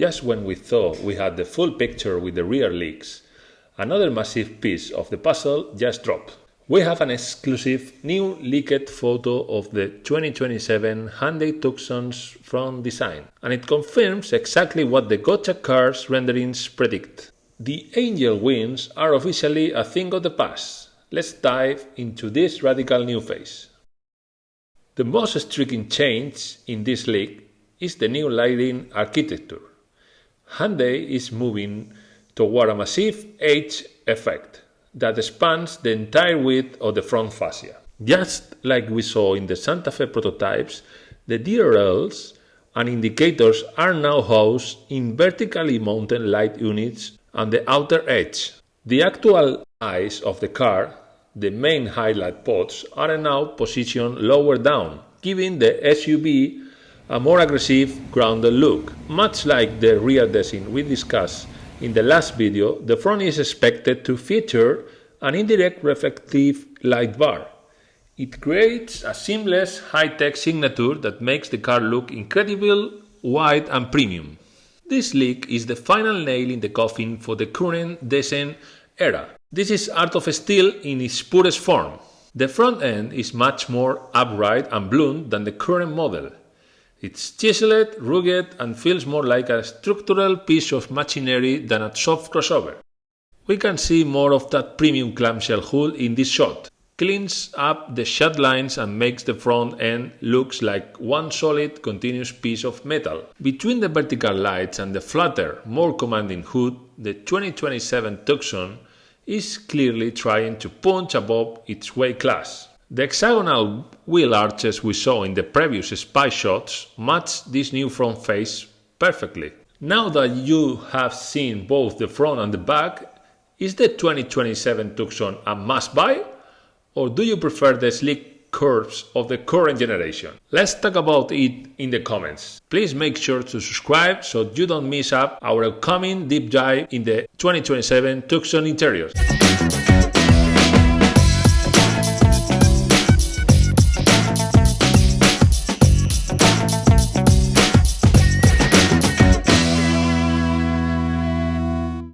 Just when we thought we had the full picture with the rear leaks, another massive piece of the puzzle just dropped. We have an exclusive new leaked photo of the 2027 Hyundai Tucson's front design, and it confirms exactly what the gotcha car's renderings predict. The angel wings are officially a thing of the past. Let's dive into this radical new phase. The most striking change in this leak is the new lighting architecture. Hyundai is moving toward a massive edge effect that spans the entire width of the front fascia. Just like we saw in the Santa Fe prototypes, the DRLs and indicators are now housed in vertically mounted light units on the outer edge. The actual eyes of the car, the main headlight pods, are now positioned lower down, giving the SUV a more aggressive, grounded look. Much like the rear design we discussed in the last video, the front is expected to feature an indirect reflective light bar. It creates a seamless, high-tech signature that makes the car look incredible, wide and premium. This leak is the final nail in the coffin for the current design era. This is art of steel in its purest form. The front end is much more upright and blunt than the current model. It's chiseled, rugged, and feels more like a structural piece of machinery than a soft crossover. We can see more of that premium clamshell hood in this shot. Cleans up the shut lines and makes the front end looks like one solid, continuous piece of metal. Between the vertical lights and the flatter, more commanding hood, the 2027 Tucson is clearly trying to punch above its weight class. The hexagonal wheel arches we saw in the previous spy shots match this new front face perfectly. Now that you have seen both the front and the back, is the 2027 Tucson a must-buy? Or do you prefer the sleek curves of the current generation? Let's talk about it in the comments. Please make sure to subscribe so you don't miss up our upcoming deep dive in the 2027 Tucson interiors.